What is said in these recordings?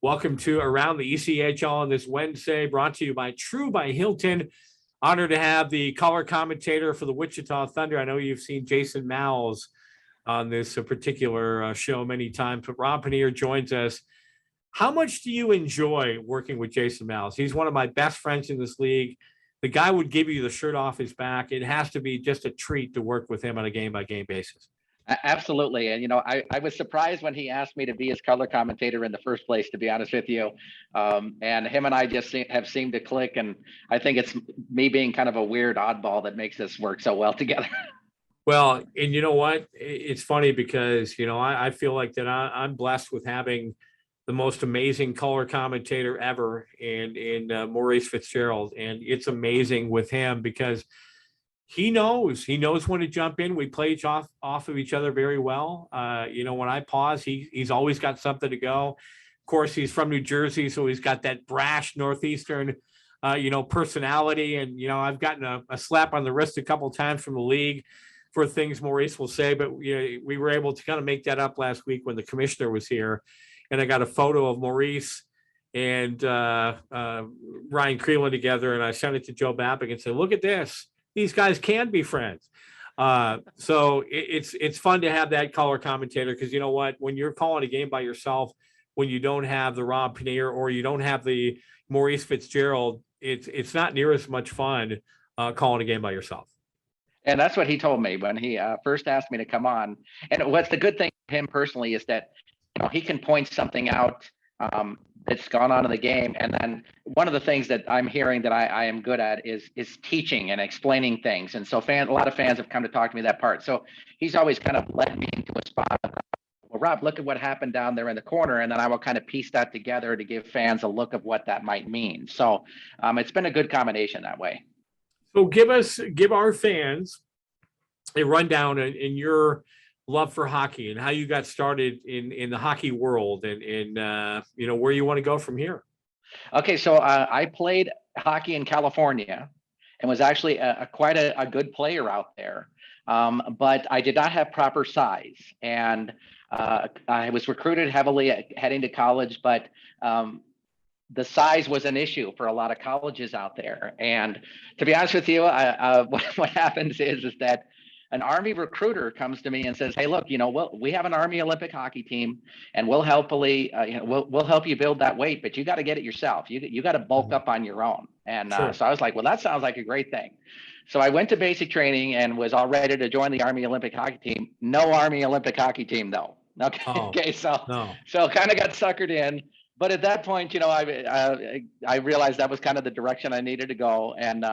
Welcome to Around the ECHL on this Wednesday, brought to you by TRU by Hilton. Honored to have the color commentator for the Wichita Thunder. I know you've seen Jason Mowles on this particular show many times, but Rob Pannier joins us. How much do you enjoy working with Jason Mowles? He's one of my best friends in this league. The guy would give you the shirt off his back. It has to be just a treat to work with him on a game-by-game basis. Absolutely. And, I was surprised when he asked me to be his color commentator in the first place, to be honest with you. And him and I just have seemed to click. And I think it's me being kind of a weird oddball that makes this work so well together. Well, and you know what? It's funny because, I feel like that I'm blessed with having the most amazing color commentator ever in Maurice Fitzgerald. And it's amazing with him because he knows when to jump in. We play off of each other very well. When I pause, he's always got something to go. Of course, he's from New Jersey, so he's got that brash Northeastern, personality. And, I've gotten a slap on the wrist a couple of times from the league for things Maurice will say, but we were able to kind of make that up last week when the commissioner was here. And I got a photo of Maurice and Ryan Creelan together, and I sent it to Joe Babbitt and said, look at this. These guys can be friends. So it's fun to have that color commentator because you know what? When you're calling a game by yourself, when you don't have the Rob Pannier or you don't have the Maurice Fitzgerald, it's not near as much fun calling a game by yourself. And that's what he told me when he first asked me to come on. And what's the good thing for him personally is that he can point something out that's gone on in the game. And then one of the things that I'm hearing that I am good at is teaching and explaining things. And so a lot of fans have come to talk to me that part. So he's always kind of led me into a spot. Well, Rob, look at what happened down there in the corner. And then I will kind of piece that together to give fans a look of what that might mean. So it's been a good combination that way. So give our fans a rundown in your love for hockey and how you got started in the hockey world and where you want to go from here. Okay, so I played hockey in California and was actually quite a good player out there, but I did not have proper size, and I was recruited heavily heading to college, but the size was an issue for a lot of colleges out there. And to be honest with you, what happens is that an Army recruiter comes to me and says, "Hey, look, we have an Army Olympic hockey team, and we'll help you build that weight, but you got to get it yourself. You got to bulk up on your own." And Sure. so I was like, "Well, that sounds like a great thing." So I went to basic training and was all ready to join the Army Olympic hockey team. No Army Olympic hockey team, though. Okay, Oh, okay, so no. kind of got suckered in. But at that point, I realized that was kind of the direction I needed to go, and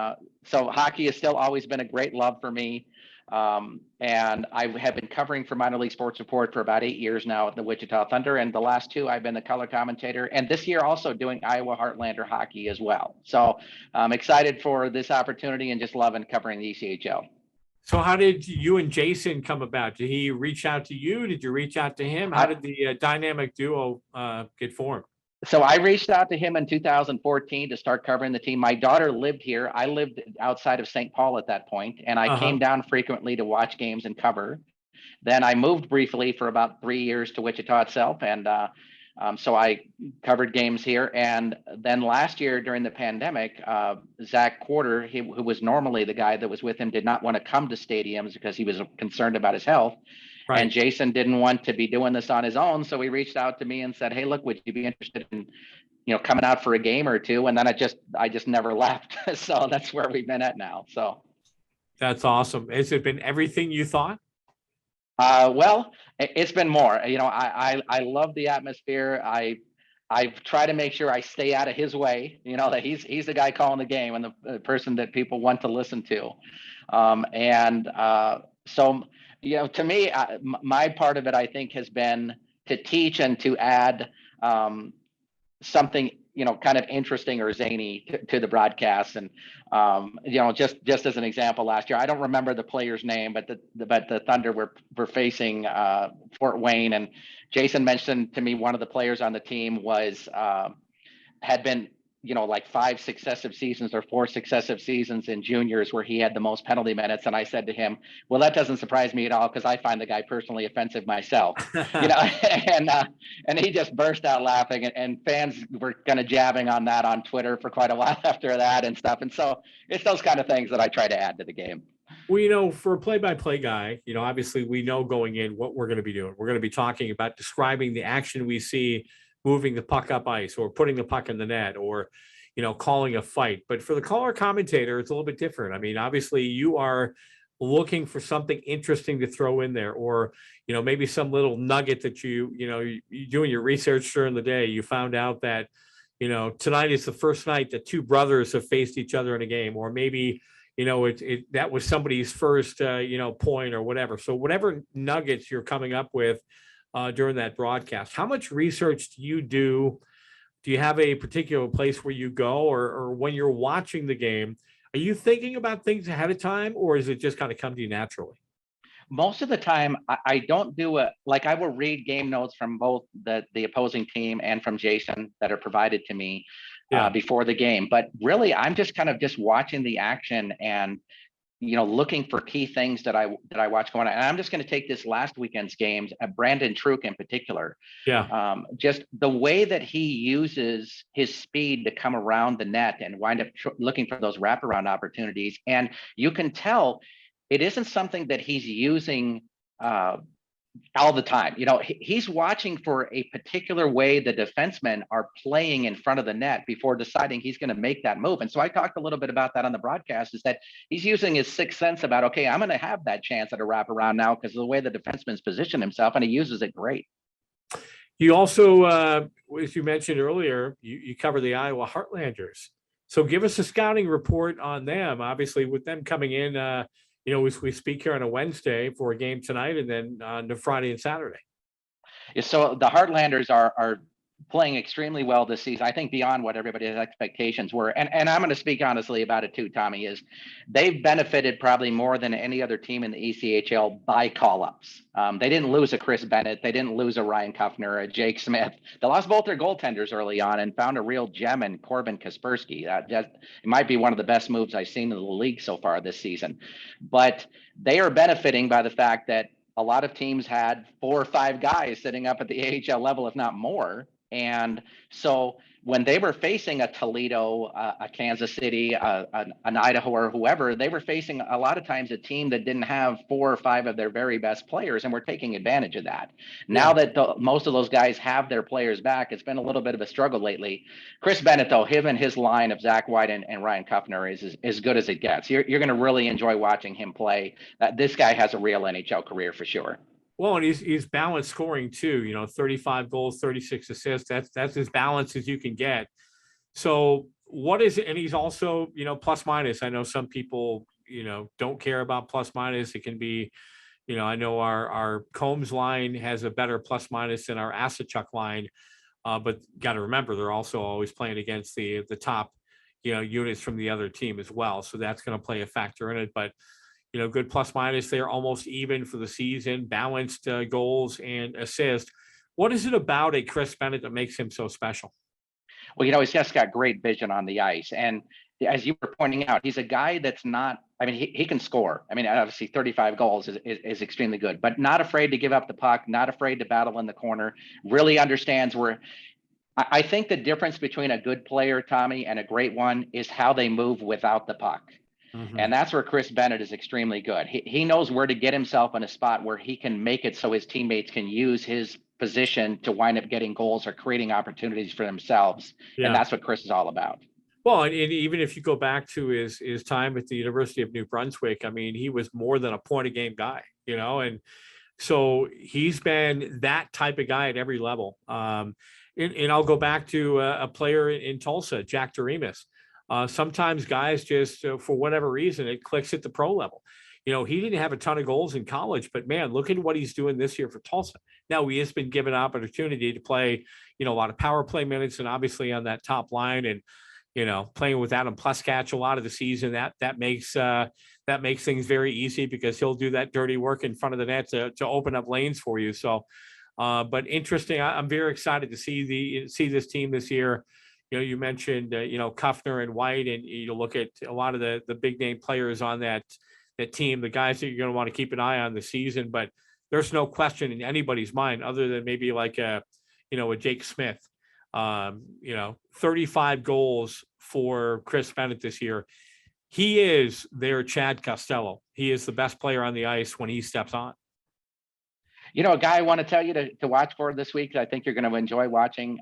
so hockey has still always been a great love for me. And I have been covering for minor league sports report for about 8 years now at the Wichita Thunder. And the last 2, I've been the color commentator, and this year also doing Iowa Heartlander hockey as well. So I'm excited for this opportunity and just loving covering the ECHL. So how did you and Jason come about? Did he reach out to you? Did you reach out to him? How did the dynamic duo get formed? So I reached out to him in 2014 to start covering the team. My daughter lived here. I lived outside of St. Paul at that point, and I came down frequently to watch games and cover. Then I moved briefly for about 3 years to Wichita itself, and so I covered games here. And then last year during the pandemic, Zach Quarter, who was normally the guy that was with him, did not want to come to stadiums because he was concerned about his health. Right. And Jason didn't want to be doing this on his own. So he reached out to me and said, "Hey, look, would you be interested in, coming out for a game or two?" And then I just never left. So that's where we've been at now. So that's awesome. Has it been everything you thought? Well, it's been more. I love the atmosphere. I try to make sure I stay out of his way. That he's the guy calling the game and the person that people want to listen to. So. To me, my part of it, I think, has been to teach and to add something, kind of interesting or zany to the broadcast. And, just as an example, last year, I don't remember the player's name, but the Thunder were facing Fort Wayne. And Jason mentioned to me one of the players on the team had been like 5 successive seasons or 4 successive seasons in juniors where he had the most penalty minutes. And I said to him, well, that doesn't surprise me at all, because I find the guy personally offensive myself, and he just burst out laughing, and fans were kind of jabbing on that on Twitter for quite a while after that and stuff. And so it's those kind of things that I try to add to the game. Well, for a play-by-play guy, obviously we know going in what we're going to be doing. We're going to be talking about describing the action we see, moving the puck up ice or putting the puck in the net, or, calling a fight. But for the color commentator, it's a little bit different. I mean, obviously you are looking for something interesting to throw in there, or, maybe some little nugget that you doing your research during the day, you found out that, tonight is the first night that 2 brothers have faced each other in a game, or maybe, that was somebody's first, point or whatever. So whatever nuggets you're coming up with during that broadcast, how much research do you do? Do you have a particular place where you go, or when you're watching the game, are you thinking about things ahead of time, or is it just kind of come to you naturally? Most of the time, I don't do it. Like, I will read game notes from both the opposing team and from Jason that are provided to me before the game. But really, I'm just kind of just watching the action and looking for key things that I watch going on. And I'm just going to take this last weekend's games, Brandon Truk in particular. Just the way that he uses his speed to come around the net and wind up looking for those wraparound opportunities. And you can tell it isn't something that he's using all the time. He's watching for a particular way the defensemen are playing in front of the net before deciding he's going to make that move. And so I talked a little bit about that on the broadcast, is that he's using his sixth sense about, okay, I'm going to have that chance at a wraparound now because of the way the defenseman's positioned himself, and he uses it great. You also, as you mentioned earlier, you cover the Iowa Heartlanders. So give us a scouting report on them. Obviously, with them coming in, we speak here on a Wednesday for a game tonight, and then on the Friday and Saturday. So the Heartlanders are playing extremely well this season. I think beyond what everybody's expectations were. And I'm going to speak honestly about it too, Tommy, is they've benefited probably more than any other team in the ECHL by call-ups. They didn't lose a Chris Bennett. They didn't lose a Ryan Kuffner, a Jake Smith. They lost both their goaltenders early on and found a real gem in Corbin Kaspersky. It might be one of the best moves I've seen in the league so far this season. But they are benefiting by the fact that a lot of teams had 4 or 5 guys sitting up at the AHL level, if not more. And so when they were facing a Toledo, a Kansas City, an Idaho, or whoever, they were facing a lot of times a team that didn't have 4 or 5 of their very best players, and we're taking advantage of that. Now that most of those guys have their players back, it's been a little bit of a struggle lately. Chris Bennett, though, him and his line of Zach White and Ryan Kuffner is as good as it gets. You're going to really enjoy watching him play. This guy has a real NHL career for sure. Well, and he's balanced scoring too, 35 goals, 36 assists. That's as balanced as you can get. So what is it? And he's also, plus minus. I know some people, don't care about plus minus. It can be, I know our Combs line has a better plus minus than our Asachuk line. But got to remember, they're also always playing against the top, units from the other team as well. So that's going to play a factor in it. But good plus minus. They're almost even for the season, balanced goals and assists. What is it about a Chris Bennett that makes him so special? Well, he's just got great vision on the ice. And as you were pointing out, he's a guy that's not, he can score. Obviously 35 goals is extremely good, but not afraid to give up the puck, not afraid to battle in the corner, really understands where. I think the difference between a good player, Tommy, and a great one is how they move without the puck. Mm-hmm. And that's where Chris Bennett is extremely good. He knows where to get himself in a spot where he can make it so his teammates can use his position to wind up getting goals or creating opportunities for themselves. Yeah. And that's what Chris is all about. Well, and even if you go back to his time at the University of New Brunswick, he was more than a point a game guy, and so he's been that type of guy at every level. And I'll go back to a player in Tulsa, Jack Doremus. Sometimes guys just, for whatever reason, it clicks at the pro level. He didn't have a ton of goals in college, but man, look at what he's doing this year for Tulsa. Now he has been given opportunity to play, a lot of power play minutes, and obviously on that top line, and playing with Adam Pleskatch a lot of the season. That makes things very easy because he'll do that dirty work in front of the net to open up lanes for you. So, but interesting. I'm very excited to see this team this year. you mentioned, Kuffner and White, and you look at a lot of the big name players on that team, the guys that you're going to want to keep an eye on this season. But there's no question in anybody's mind, other than maybe like a Jake Smith, 35 goals for Chris Bennett this year. He is their Chad Costello. He is the best player on the ice when he steps on. A guy I want to tell you to watch for this week, I think you're going to enjoy watching,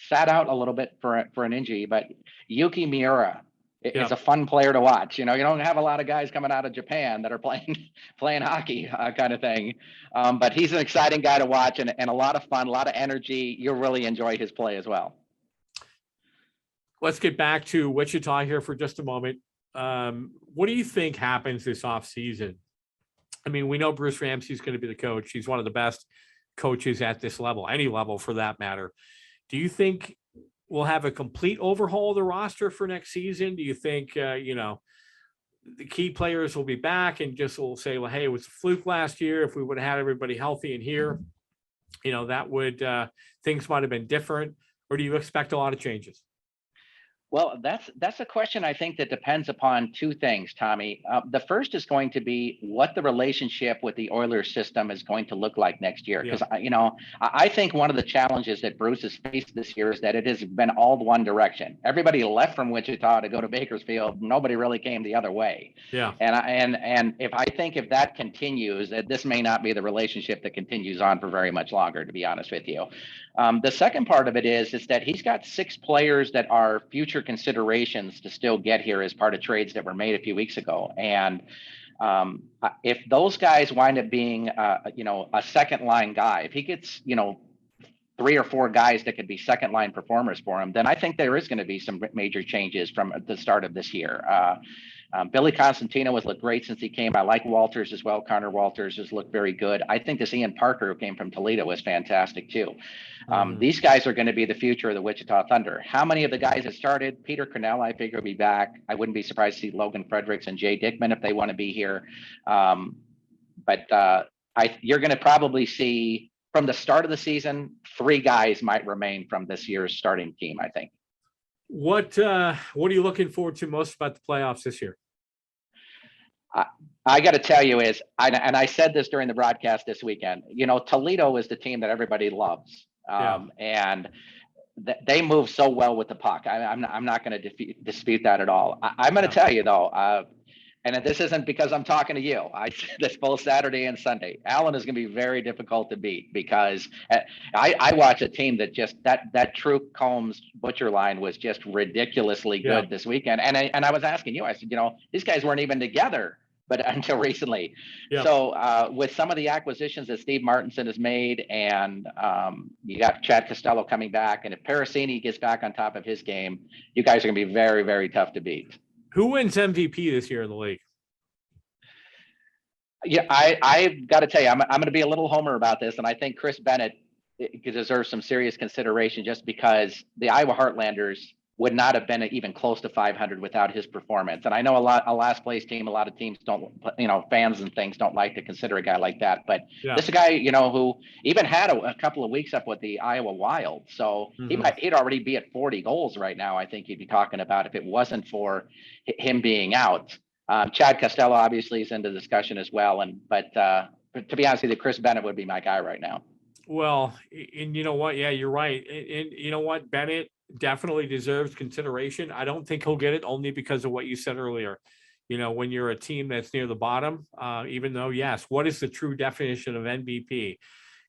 sat out a little bit for an injury, but Yuki Miura is a fun player to watch. You don't have a lot of guys coming out of Japan that are playing hockey kind of thing. But he's an exciting guy to watch and a lot of fun, a lot of energy. You'll really enjoy his play as well. Let's get back to Wichita here for just a moment. What do you think happens this offseason? I mean, we know Bruce Ramsey's going to be the coach. He's one of the best coaches at this level, any level for that matter. Do you think we'll have a complete overhaul of the roster for next season? Do you think, the key players will be back and just will say, well, hey, it was a fluke last year. If we would have had everybody healthy in here, that would, things might have been different. Or do you expect a lot of changes? Well, that's a question I think that depends upon two things, Tommy. The first is going to be what the relationship with the Oilers system is going to look like next year. Because, I think one of the challenges that Bruce has faced this year is that it has been all one direction. Everybody left from Wichita to go to Bakersfield. Nobody really came the other way. Yeah. And if that continues, that this may not be the relationship that continues on for very much longer, to be honest with you. The second part of it is that he's got 6 players that are future considerations to still get here as part of trades that were made a few weeks ago. And if those guys wind up being, a second line guy, if he gets, 3 or 4 guys that could be second line performers for him, then I think there is going to be some major changes from the start of this year. Billy Constantino has looked great since he came. I like Walters as well. Connor Walters has looked very good. I think this Ian Parker, who came from Toledo, was fantastic too. These guys are going to be the future of the Wichita Thunder. How many of the guys that started? Peter Cornell, I figure, will be back. I wouldn't be surprised to see Logan Fredericks and Jay Dickman if they want to be here. But you're going to probably see from the start of the season, 3 guys might remain from this year's starting team, I think. What are you looking forward to most about the playoffs this year? I got to tell you I said this during the broadcast this weekend, Toledo is the team that everybody loves. And they move so well with the puck. I'm not going to dispute that at all. I'm going to tell you though, and this isn't because I'm talking to you. I said this both Saturday and Sunday. Allen is going to be very difficult to beat because I watch a team that just that True Combs Butcher line was just ridiculously good this weekend. And I was asking you, I said, these guys weren't even together, but until recently. Yeah. So with some of the acquisitions that Steve Martinson has made, and you got Chad Costello coming back, and if Parasini gets back on top of his game, you guys are going to be very, very tough to beat. Who wins MVP this year in the league? Yeah, I've got to tell you, I'm going to be a little homer about this, and I think Chris Bennett deserves some serious consideration just because the Iowa Heartlanders would not have been even close to 500 without his performance. And I know a last place team, a lot of teams don't, fans and things don't like to consider a guy like that. But this is a guy, who even had a couple of weeks up with the Iowa Wild. So he'd already be at 40 goals right now. I think you'd be talking about if it wasn't for him being out. Chad Costello obviously is in the discussion as well. But to be honest with you, Chris Bennett would be my guy right now. Well, and you know what? Yeah, you're right. And you know what? Bennett definitely deserves consideration. I don't think he'll get it only because of what you said earlier. When you're a team that's near the bottom, even though, yes, what is the true definition of MVP?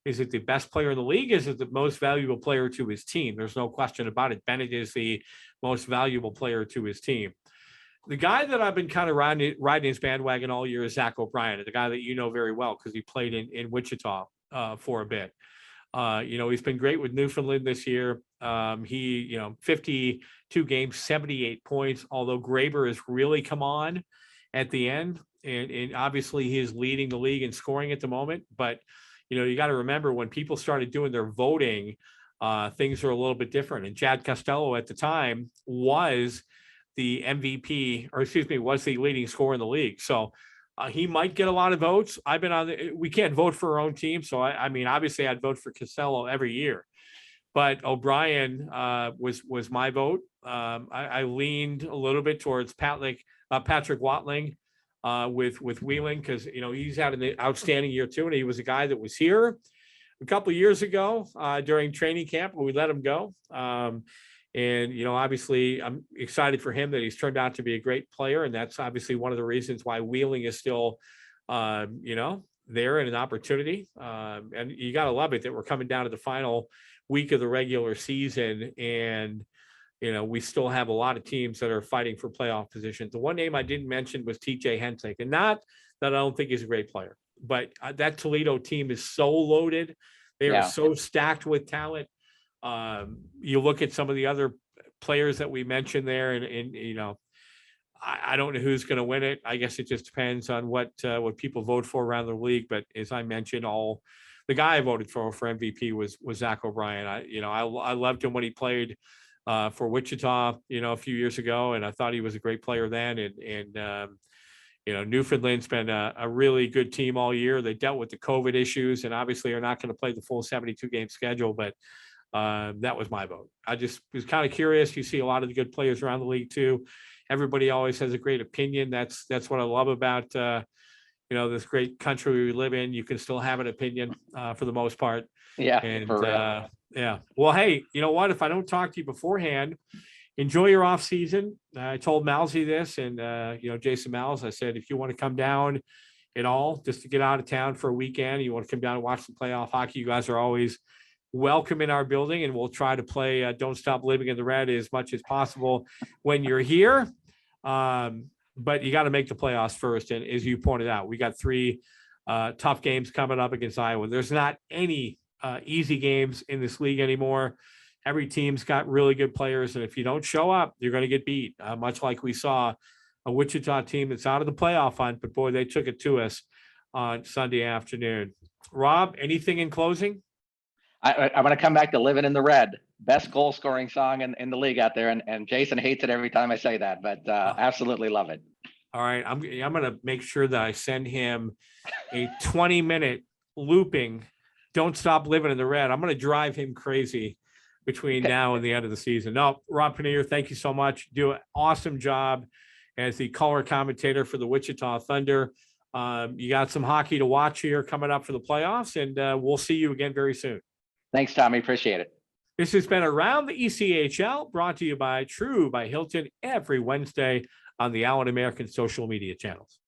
Is it the best player in the league? Is it the most valuable player to his team? There's no question about it. Bennett is the most valuable player to his team. The guy that I've been kind of riding his bandwagon all year is Zach O'Brien, the guy that you know very well because he played in Wichita for a bit. He's been great with Newfoundland this year. He 52 games, 78 points, although Graber has really come on at the end. And obviously he is leading the league in scoring at the moment. But, you got to remember when people started doing their voting, things are a little bit different. And Chad Costello at the time was the MVP, was the leading scorer in the league. So he might get a lot of votes. We can't vote for our own team. So I mean, obviously I'd vote for Costello every year, but O'Brien was my vote. I leaned a little bit towards Patrick Watling with Wheeling, because he's had an outstanding year too, and he was a guy that was here a couple of years ago during training camp, but we let him go. And obviously, I'm excited for him that he's turned out to be a great player, and that's obviously one of the reasons why Wheeling is still, there in an opportunity. And you got to love it that we're coming down to the final week of the regular season, and we still have a lot of teams that are fighting for playoff positions. The one name I didn't mention was TJ Hensick, and not that I don't think he's a great player, but that Toledo team is so loaded. They are so stacked with talent. You look at some of the other players that we mentioned there, and I don't know who's going to win it. I guess it just depends on what people vote for around the league. But as I mentioned, the guy I voted for MVP was Zach O'Brien. I loved him when he played for Wichita, a few years ago, and I thought he was a great player then. And Newfoundland's been a really good team all year. They dealt with the COVID issues, and obviously are not going to play the full 72 game schedule, but that was my vote. I just was kind of curious. You see a lot of the good players around the league too. Everybody always has a great opinion. That's what I love about this great country we live in. You can still have an opinion for the most part. Yeah. And for real. yeah. Well, hey, you know what? If I don't talk to you beforehand, enjoy your off season. I told Malsey this, and Jason Malz, I said, if you want to come down at all, just to get out of town for a weekend, you want to come down and watch some playoff hockey, you guys are always welcome in our building, and we'll try to play Don't Stop Living in the Red as much as possible when you're here. But you got to make the playoffs first. And as you pointed out, we got 3 tough games coming up against Iowa. There's not any easy games in this league anymore. Every team's got really good players, and if you don't show up, you're going to get beat, much like we saw a Wichita team that's out of the playoff hunt, but boy, they took it to us on Sunday afternoon. Rob, anything in closing? I'm going to come back to Living in the Red. Best goal scoring song in the league out there. And Jason hates it every time I say that, but absolutely love it. All right. I'm going to make sure that I send him a 20-minute looping Don't Stop Living in the Red. I'm going to drive him crazy between now and the end of the season. No, Rob Pannier, thank you so much. Do an awesome job as the color commentator for the Wichita Thunder. You got some hockey to watch here coming up for the playoffs, and we'll see you again very soon. Thanks, Tommy. Appreciate it. This has been Around the ECHL, brought to you by TRU by Hilton every Wednesday on the Allen American social media channels.